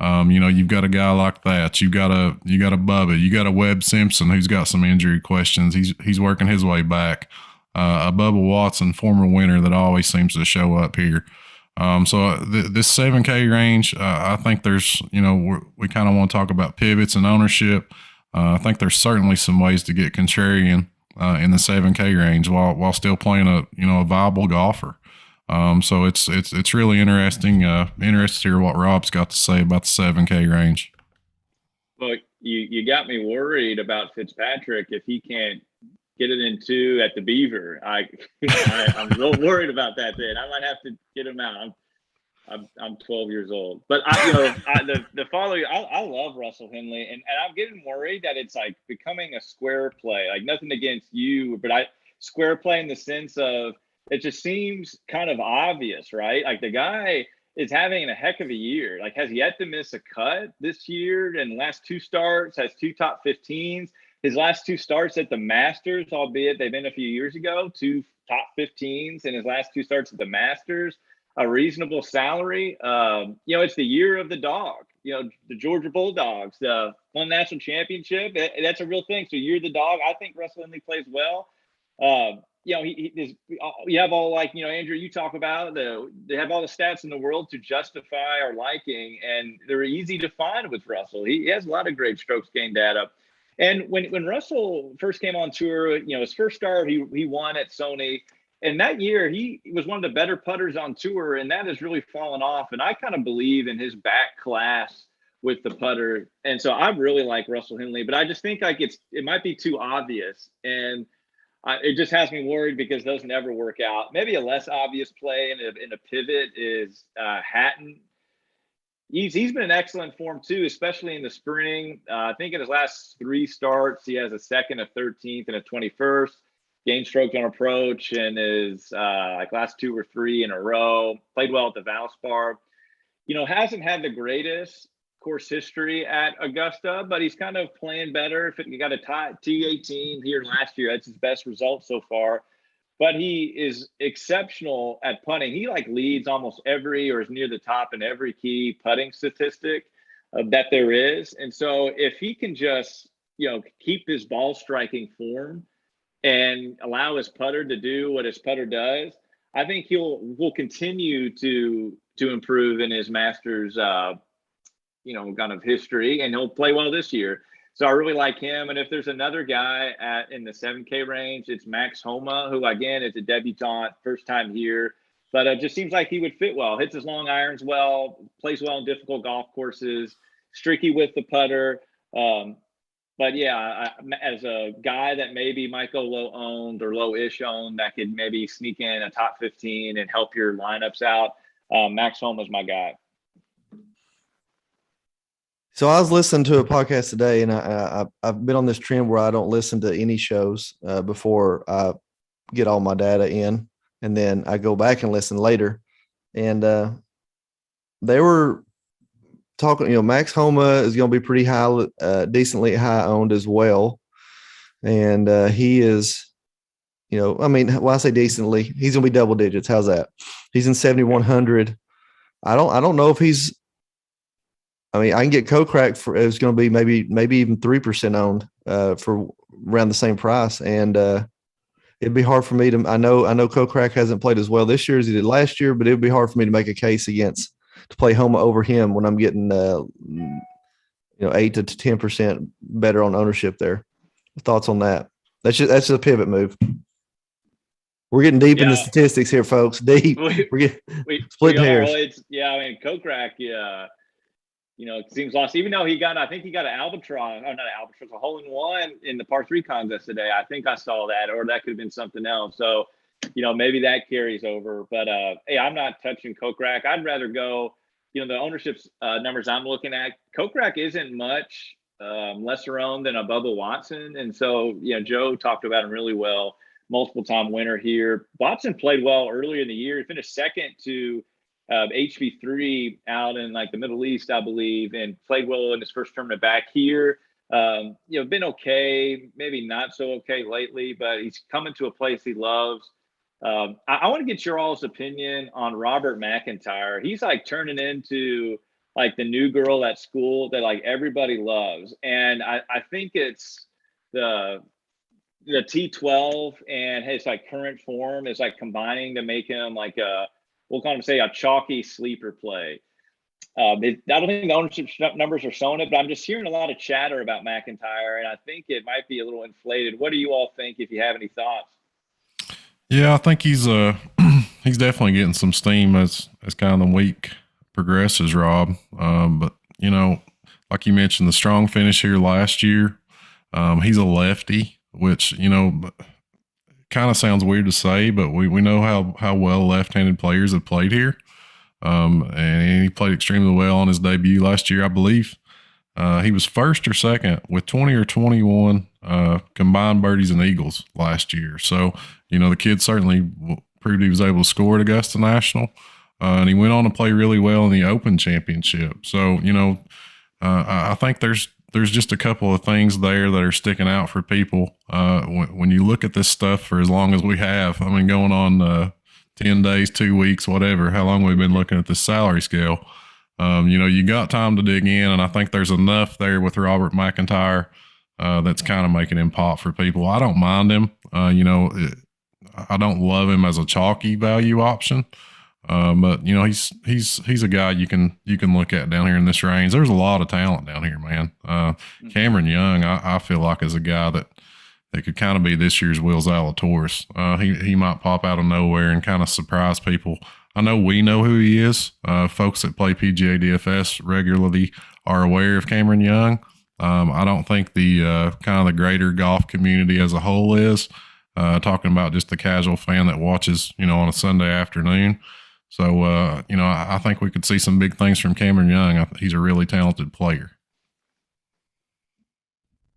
B: You've got a guy like that. You got a Bubba. You got a Webb Simpson who's got some injury questions. He's working his way back. A Bubba Watson, former winner, that always seems to show up here. So this 7K range, I think there's, we kind of want to talk about pivots and ownership. I think there's certainly some ways to get contrarian in the 7K range while still playing a viable golfer. So it's really interesting. Interested to hear what Rob's got to say about the 7K range.
C: Look, you got me worried about Fitzpatrick if he can't get it in 2 at the Beaver. I'm a little worried about that. Then I might have to get him out. I'm 12 years old, but the following, I love Russell Henley, and I'm getting worried that it's like becoming a square play. Like, nothing against you, but square play in the sense of it just seems kind of obvious, right? Like, the guy is having a heck of a year. Like, has yet to miss a cut this year, and last 2 starts has 2 top 15s. His last 2 starts at the Masters, albeit they've been a few years ago, 2 top 15s in his last 2 starts at the Masters. A reasonable salary. It's the year of the dog. The Georgia Bulldogs won national championship. That's a real thing. So you're the dog. I think Russell Henley plays well. You have all, like, Andrew, you talk about they have all the stats in the world to justify our liking, and they're easy to find with Russell. He has a lot of great strokes gain data. And when Russell first came on tour, his first start, he won at Sony. And that year, he was one of the better putters on tour, and that has really fallen off. And I kind of believe in his back class with the putter. And so I really like Russell Henley, but I just think like it might be too obvious. And it just has me worried because those never work out. Maybe a less obvious play in a pivot is Hatton. He's been in excellent form too, especially in the spring. I think in his last 3 starts, he has a 2nd, a 13th, and a 21st. Gained strokes on approach and his last 2 or 3 in a row. Played well at the Valspar. Hasn't had the greatest course history at Augusta, but he's kind of playing better. He got a T18 here last year. That's his best result so far. But he is exceptional at putting. He leads almost every, or is near the top in every key putting statistic that there is. And so if he can just keep his ball striking form and allow his putter to do what his putter does, I think will continue to improve in his Masters, kind of history, and he'll play well this year. So I really like him. And if there's another guy in the 7K range, it's Max Homa, who again is a debutant, first time here, but it just seems like he would fit well. Hits his long irons well, plays well in difficult golf courses, streaky with the putter. But yeah, as a guy that maybe might go low owned or low-ish owned, that could maybe sneak in a top 15 and help your lineups out, Max Homa is my guy.
A: So I was listening to a podcast today, and I've been on this trend where I don't listen to any shows before I get all my data in, and then I go back and listen later. And they were talking, Max Homa is going to be pretty high, decently high owned as well. And he is, when I say decently, he's going to be double digits. How's that? He's in 7,100. I don't know if he's, I can get Kokrak for, it's going to be maybe even 3% owned for around the same price. And it'd be hard for me to, I know Kokrak hasn't played as well this year as he did last year, but it'd be hard for me to make a case against to play home over him when I'm getting 8 to 10% better on ownership there. Thoughts on that? That's just a pivot move. We're getting deep in the statistics here, folks. Deep. We're getting splitting hairs.
C: Well, I mean, Kokrak, it seems lost. Even though I think he got an albatross, not an albatross, a hole-in-one in the par 3 contest today. I think I saw that, or that could have been something else. So, maybe that carries over. But hey, I'm not touching Kokrak. I'd rather go. The ownership numbers I'm looking at, Kokrak isn't much lesser owned than a Bubba Watson, and so Joe talked about him really well. Multiple time winner here. Watson played well earlier in the year. He finished second to HV3 out in like the Middle East, I believe, and played well in his first tournament back here. Been okay, maybe not so okay lately, but he's coming to a place he loves. I want to get your all's opinion on Robert McIntyre. He's like turning into like the new girl at school that like everybody loves. And I think it's the T12 and his like current form is like combining to make him like we'll kind of say a chalky sleeper play. I don't think the ownership numbers are showing it, but I'm just hearing a lot of chatter about McIntyre, and I think it might be a little inflated. What do you all think, if you have any thoughts?
B: Yeah, I think he's he's definitely getting some steam as kind of the week progresses, Rob. But like you mentioned, the strong finish here last year. He's a lefty, which kind of sounds weird to say, but we know how well left-handed players have played here. And he played extremely well on his debut last year, I believe. He was first or second with 20 or 21 combined birdies and eagles last year. So, the kid certainly proved he was able to score at Augusta National. And he went on to play really well in the Open Championship. So, I think there's just a couple of things there that are sticking out for people. When you look at this stuff for as long as we have, going on 10 days, 2 weeks, whatever, how long we've been looking at this salary scale. You got time to dig in, and I think there's enough there with Robert McIntyre that's kind of making him pop for people. I don't mind him. I don't love him as a chalky value option, but he's a guy you can look at down here in this range. There's a lot of talent down here, man. Cameron Young, I feel like is a guy that could kind of be this year's Will Zalatoris. He might pop out of nowhere and kind of surprise people. I know we know who he is. Folks that play PGA DFS regularly are aware of Cameron Young. I don't think the kind of the greater golf community as a whole is. Talking about just the casual fan that watches, on a Sunday afternoon. So, I think we could see some big things from Cameron Young. He's a really talented player.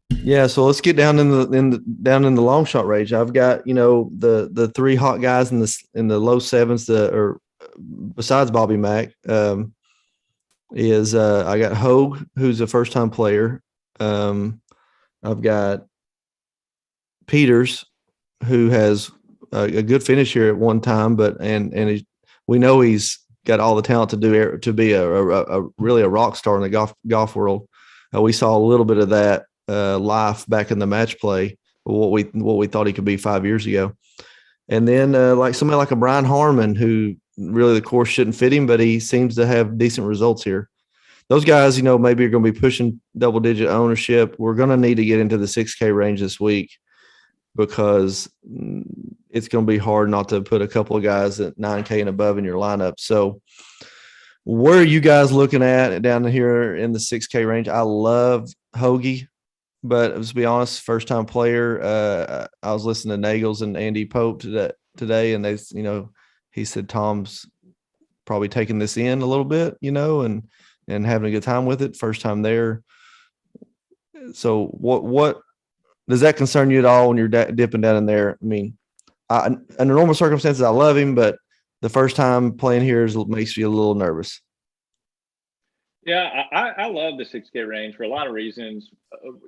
A: Yeah, so let's get down in the long shot range. I've got the 3 hot guys in the low sevens or besides Bobby Mack I got Hogue, who's a first time player. I've got Peters, who has a good finish here at one time, but we know he's got all the talent to be a really a rock star in the golf world. We saw a little bit of that life back in the match play, what we thought he could be 5 years ago. And then like somebody like a Brian Harmon, who really the course shouldn't fit him, but he seems to have decent results here. Those guys, maybe are going to be pushing double digit ownership. We're going to need to get into the 6K range this week, because it's going to be hard not to put a couple of guys at 9K and above in your lineup. So where are you guys looking at down here in the 6K range? I love Hoagie, but let's be honest, first time player. I was listening to Nagels and Andy Pope today, and he said Tom's probably taking this in a little bit, and having a good time with it. First time there. So what does that concern you at all when you're dipping down in there? Under normal circumstances, I love him, but the first time playing here makes you a little nervous.
C: Yeah, I love the 6K range for a lot of reasons.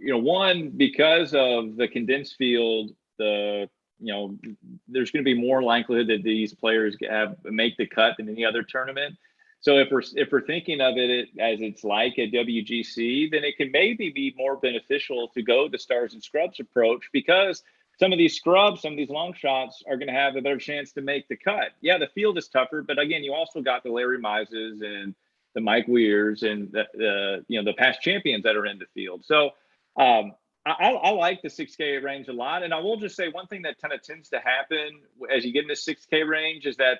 C: One, because of the condensed field, there's going to be more likelihood that these players make the cut than any other tournament. So if we're thinking of it as it's like a WGC, then it can maybe be more beneficial to go the stars and scrubs approach, because some of these long shots are going to have a better chance to make the cut. Yeah, the field is tougher, but again, you also got the Larry Mizes and the Mike Weirs and the past champions that are in the field. So I like the 6K range a lot. And I will just say one thing that kind of tends to happen as you get in the 6K range is that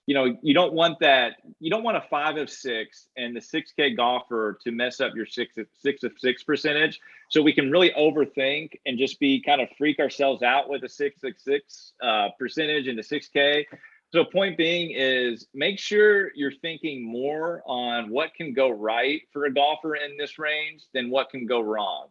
C: you don't want a 5 of 6 and the 6K golfer to mess up your 6 of 6 percentage. So we can really overthink and just be kind of freak ourselves out with a 6 of 6 percentage in the 6K. So point being is make sure you're thinking more on what can go right for a golfer in this range than what can go wrong.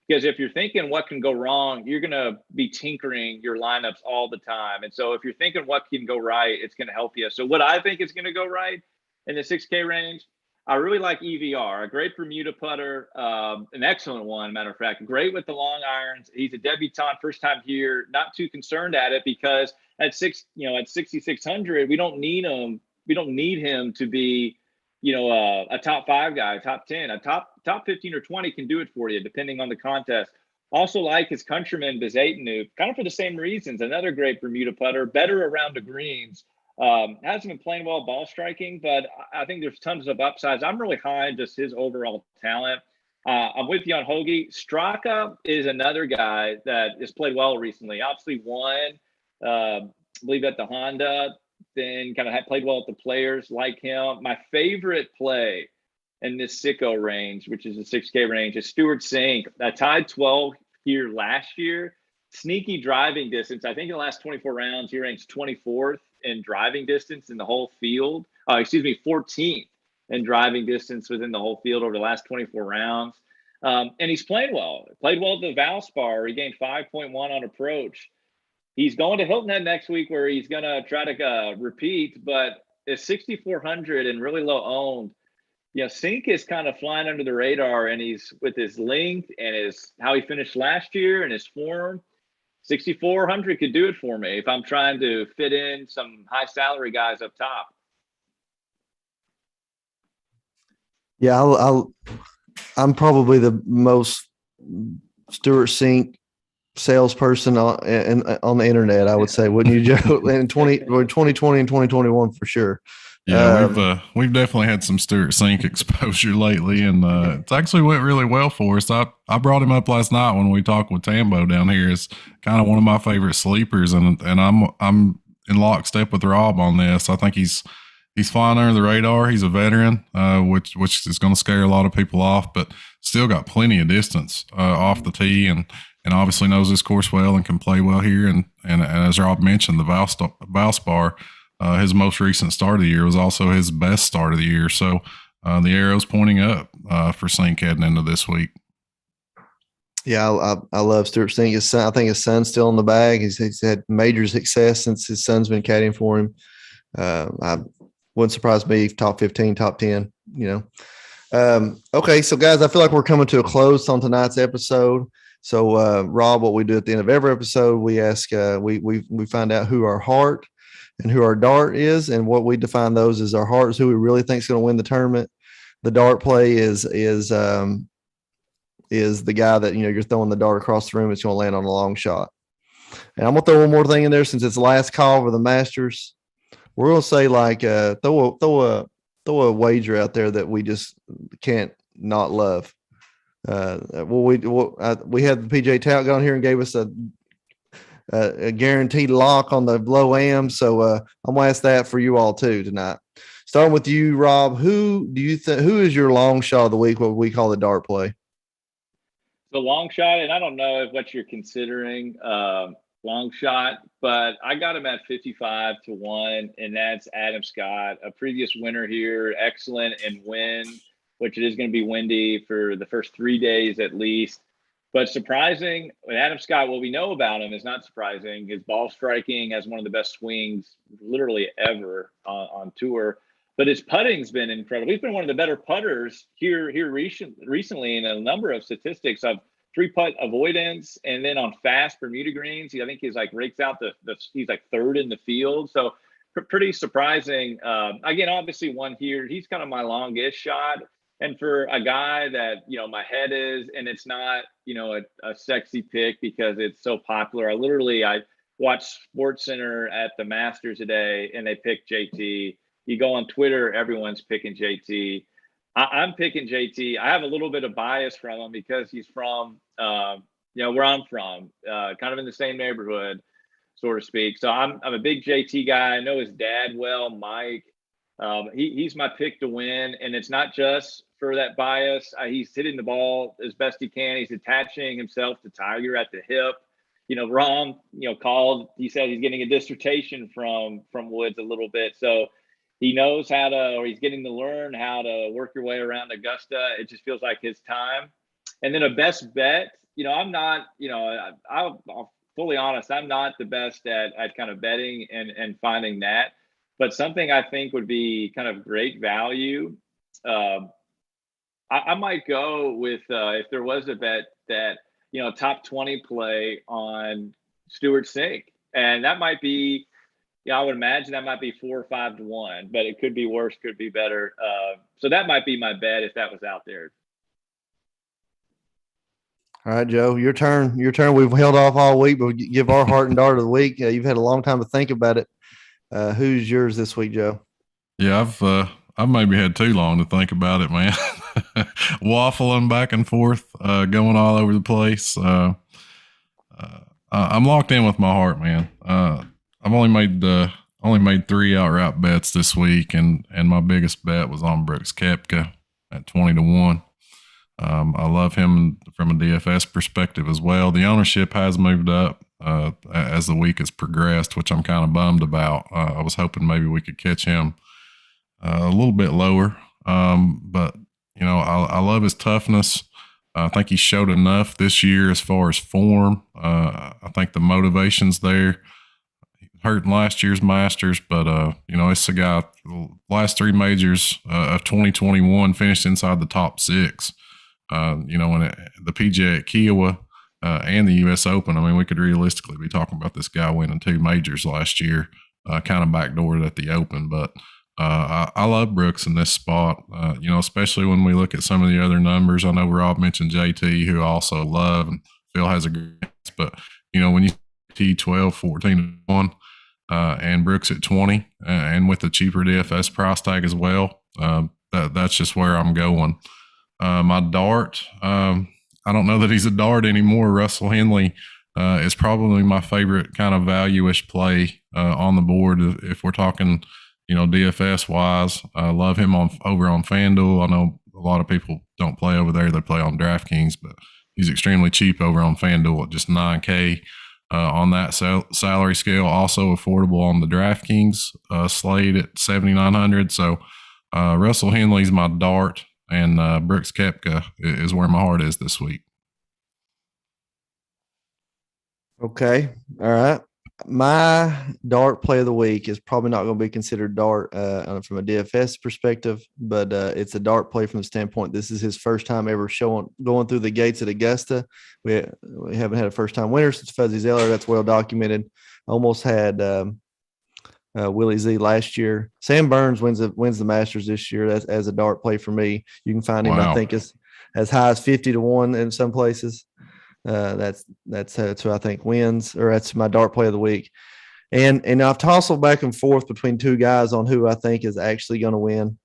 C: Because if you're thinking what can go wrong, you're going to be tinkering your lineups all the time. And so if you're thinking what can go right, it's going to help you. So what I think is going to go right in the 6K range, I really like EVR, a great Bermuda putter, an excellent one, matter of fact, great with the long irons. He's a debutant, first time here, not too concerned at it because at 6,600, we don't need him. We don't need him to be, a top 5 guy, top 10, a top 15 or 20 can do it for you, depending on the contest. Also like his countryman, Bezaitanu, kind of for the same reasons. Another great Bermuda putter, better around the greens. Hasn't been playing well ball striking, but I think there's tons of upsides. I'm really high in just his overall talent. I'm with you on Hoagie. Straka is another guy that has played well recently. Obviously won, I believe at the Honda, then kind of played well at the Players like him. My favorite play in this sicko range, which is the 6K range, is Stuart Sink. I tied 12 here last year. Sneaky driving distance. I think in the last 24 rounds, he ranks 24th in driving distance in the whole field. 14th in driving distance within the whole field over the last 24 rounds. And he's playing well. Played well at the Valspar. He gained 5.1 on approach. He's going to Hilton Head next week where he's going to try to repeat, but it's 6,400 and really low owned. Sink is kind of flying under the radar, and he's with his length and how he finished last year and his form. 6,400 could do it for me if I'm trying to fit in some high salary guys up top.
A: Yeah, I'm probably the most Stuart Sink salesperson on the internet, I would say, wouldn't you, Joe? In 2020 and 2021 for sure.
B: Yeah, we've definitely had some Stuart Sink exposure lately, and it's actually went really well for us. I brought him up last night when we talked with Tambo down here. It's kind of one of my favorite sleepers, and I'm in lockstep with Rob on this. I think he's flying under the radar. He's a veteran, which is going to scare a lot of people off, but still got plenty of distance off the tee, and obviously knows this course well and can play well here. And as Rob mentioned, the Valspar. His most recent start of the year was also his best start of the year. So the arrow's pointing up for Sink heading into this week.
A: Yeah, I love Stuart Sink. I think his son's still in the bag. He's had major success since his son's been caddying for him. I wouldn't surprise me if top 15, top 10, Okay, so guys, I feel like we're coming to a close on tonight's episode. So Rob, what we do at the end of every episode, we ask, we find out who our heart and who our dart is, and what we define those as our heart is who we really think is going to win the tournament. The dart play is the guy that, you're throwing the dart across the room. It's going to land on a long shot. And I'm going to throw one more thing in there since it's the last call for the Masters. We're going to say throw a wager out there that we just can't not love. We had the PJ Tout go on here and gave us a guaranteed lock on the low am. So I'm gonna ask that for you all too tonight. Starting with you, Rob, who is your long shot of the week, what we call the dart play?
C: The long shot, and I don't know if what you're considering long shot, but I got him at 55-1, and that's Adam Scott, a previous winner here, excellent in wind, which it is going to be windy for the first 3 days at least. But surprising, with Adam Scott, what we know about him is not surprising. His ball striking has one of the best swings literally ever on tour. But his putting's been incredible. He's been one of the better putters here recently in a number of statistics of 3-putt avoidance, and then on fast Bermuda greens. I think he's rakes out he's third in the field. So pretty surprising. Again, obviously one here. He's kind of my longest shot. And for a guy that, my head is, and it's not, a sexy pick because it's so popular. I watched SportsCenter at the Masters today, and they picked JT. you go on Twitter, everyone's picking JT. I'm picking JT. I have a little bit of bias from him because he's from, where I'm from, kind of in the same neighborhood, so to speak. So I'm a big JT guy. I know his dad well, Mike. He's my pick to win, and it's not just for that bias. He's hitting the ball as best he can. He's attaching himself to Tiger at the hip. Rom, called. He said he's getting a dissertation from Woods a little bit, so he knows how to, or he's getting to learn how to work your way around Augusta. It just feels like his time. And then a best bet. I'm not. I'll fully honest. I'm not the best at kind of betting and finding that. But something I think would be kind of great value. I might go with if there was a bet that top 20 play on Stewart Sink, and that might be, I would imagine that might be 4 or 5 to 1, but it could be worse, could be better. So that might be my bet if that was out there.
A: All right, Joe, your turn. We've held off all week, but give our heart and dart of the week. You've had a long time to think about it. Who's yours this week, Joe?
B: Yeah, I've maybe had too long to think about it, man. Waffling back and forth, going all over the place. I'm locked in with my heart, man. I've only made 3 outright bets this week, and my biggest bet was on Brooks Koepka at 20 to 1. I love him from a DFS perspective as well. The ownership has moved up as the week has progressed, which I'm kind of bummed about. I was hoping maybe we could catch him a little bit lower. But, I love his toughness. I think he showed enough this year as far as form. I think the motivation's there. Hurt in last year's Masters, but, it's a guy, the last 3 majors of 2021 finished inside the top 6. When the PGA at Kiowa and the U.S. Open, I mean, we could realistically be talking about this guy winning 2 majors last year, kind of backdoored at the Open. But I love Brooks in this spot, especially when we look at some of the other numbers. I know Rob mentioned JT, who I also love, and Phil has a good chance. But, when you see 12, 14 to 1, and Brooks at 20, and with the cheaper DFS price tag as well, that's just where I'm going. My dart, I don't know that he's a dart anymore. Russell Henley is probably my favorite kind of value-ish play on the board if we're talking, DFS wise. I love him over on FanDuel. I know a lot of people don't play over there; they play on DraftKings, but he's extremely cheap over on FanDuel at just $9K on that salary scale. Also affordable on the DraftKings slate at $7,900. So Russell Henley's my dart. And Brooks Koepka is where my heart is this week. Okay.
A: All right. My dart play of the week is probably not going to be considered dart from a DFS perspective, but it's a dart play from the standpoint this is his first time ever going through the gates at Augusta. We haven't had a first-time winner since Fuzzy Zeller. That's well documented. Almost had Willie Z last year. Sam Burns wins the Masters this year. That's as a dart play for me. You can find him, I think, as high as 50 to 1 in some places. That's who I think wins, or that's my dart play of the week. And I've tousled back and forth between 2 guys on who I think is actually going to win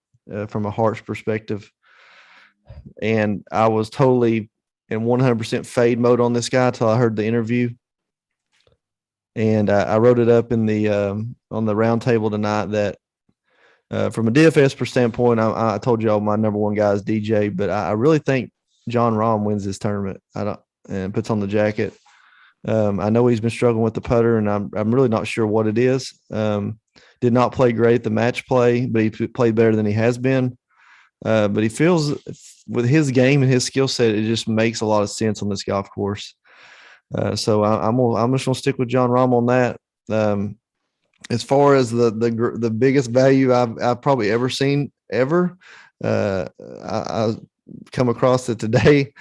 A: from a hearts perspective. And I was totally in 100% fade mode on this guy until I heard the interview. And I wrote it up in the on the round table tonight that from a DFS standpoint, I told you all my number 1 guy is DJ, but I really think John Rahm wins this tournament. And puts on the jacket. I know he's been struggling with the putter, and I'm really not sure what it is. Did not play great at the match play, but he played better than he has been. But he feels with his game and his skill set, it just makes a lot of sense on this golf course. So I'm just gonna stick with John Rahm on that. As far as the biggest value I've probably ever seen ever, I come across it today.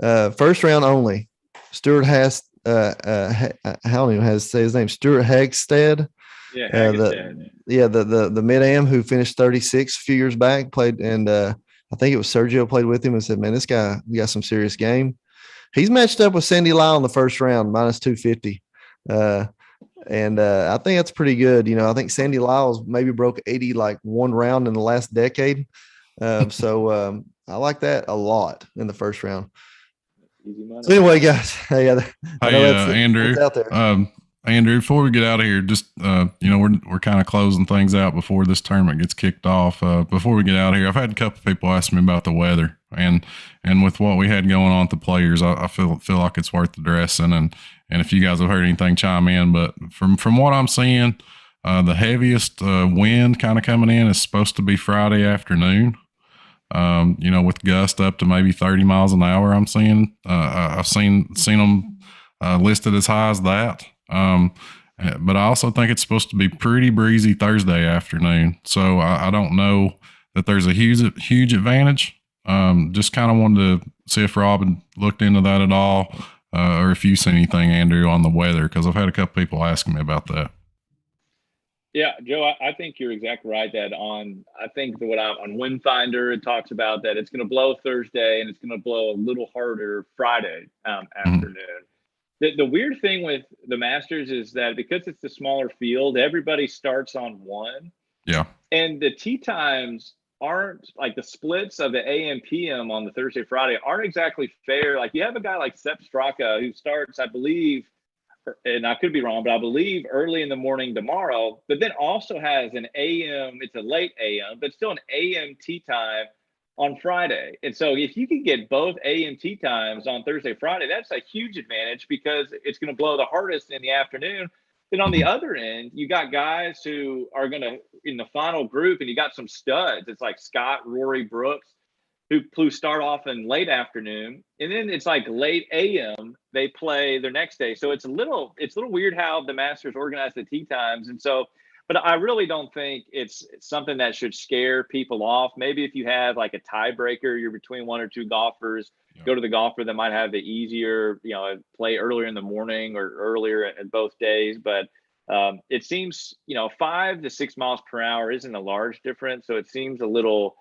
A: First round only. Stuart has I don't even have to say his name. Stuart Hagstad.
C: Yeah, Hagstad.
A: The mid-am who finished 36 a few years back, played, and I think it was Sergio played with him and said, "Man, this guy got some serious game." He's matched up with Sandy Lyle in the first round, minus 250. And I think that's pretty good. I think Sandy Lyles maybe broke 80 like one round in the last decade. So I like that a lot in the first round.
C: Easy money.
A: So anyway, guys, I know that's
B: Andrew,
A: out there.
B: Andrew, before we get out of here, just we're kind of closing things out before this tournament gets kicked off. Before we get out of here, I've had a couple people ask me about the weather, and with what we had going on with the players, I feel like it's worth addressing. And if you guys have heard anything, chime in. But from what I'm seeing, the heaviest wind kind of coming in is supposed to be Friday afternoon. With gust up to maybe 30 miles an hour. I'm seeing. I've seen them listed as high as that. But I also think it's supposed to be pretty breezy Thursday afternoon. So I don't know that there's a huge advantage. Just kind of wanted to see if Rob had looked into that at all, or if you've seen anything, Andrew, on the weather, because I've had a couple people asking me about that.
C: Yeah, Joe, I think you're exactly right. On Wind Finder, it talks about that it's going to blow Thursday and it's going to blow a little harder Friday afternoon. The weird thing with the Masters is that because it's a smaller field, everybody starts on one.
B: Yeah.
C: And the tee times aren't like the splits of the AM PM on the Thursday, Friday aren't exactly fair. Like you have a guy like Sepp Straka who starts, I believe, and I could be wrong, but I believe early in the morning tomorrow, but then also has an AM, it's a late AM, but still an AM tee time on Friday. And so if you can get both AM tee times on Thursday, Friday, that's a huge advantage because it's going to blow the hardest in the afternoon. Then on the other end, you got guys who are going to, in the final group, and you got some studs. It's like Scott, Rory, Brooks, who start off in late afternoon, and then it's like late AM they play their next day. So it's a little weird how the Masters organize the tee times. And so, but I really don't think it's something that should scare people off. Maybe if you have like a tiebreaker, you're between one or two golfers, go to the golfer that might have the easier, play earlier in the morning or earlier at both days. But it seems, 5 to 6 miles per hour isn't a large difference. So it seems a little,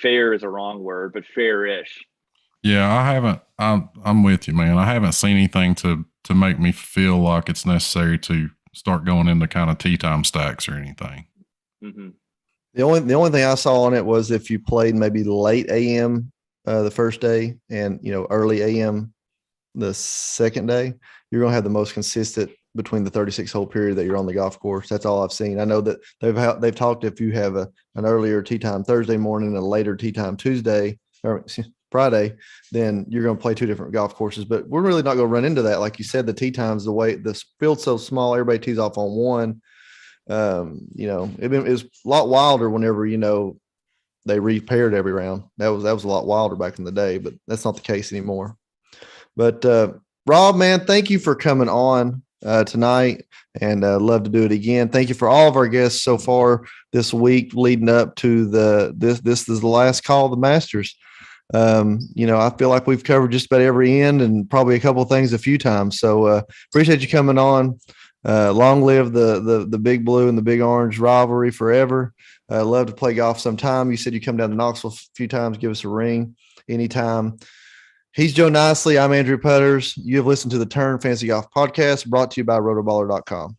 C: fair is a wrong word, but fair-ish.
B: Yeah, I'm with you, man. I haven't seen anything to make me feel like it's necessary to start going into kind of tee time stacks or anything.
C: Mm-hmm.
A: The only thing I saw on it was if you played maybe late AM the first day and early AM the second day, you're going to have the most consistent between the 36 hole period that you're on the golf course. That's all I've seen. I know that they've talked if you have an earlier tee time Thursday morning and a later tee time Tuesday or Friday, then you're going to play two different golf courses. But we're really not going to run into that. Like you said, the tee times, the way the field's so small, everybody tees off on one. It was a lot wilder whenever they repaired every round. That was a lot wilder back in the day, but that's not the case anymore. But Rob, man, thank you for coming on tonight, and love to do it again. Thank you for all of our guests so far this week leading up to this is the last call of the Masters. I feel like we've covered just about every end and probably a couple of things a few times. So appreciate you coming on. Long live the Big Blue and the Big Orange rivalry forever. Love to play golf sometime. You said you come down to Knoxville a few times. Give us a ring anytime. He's Joe Nicely. I'm Andrew Putters. You have listened to the Turn Fantasy Golf Podcast, brought to you by Rotoballer.com.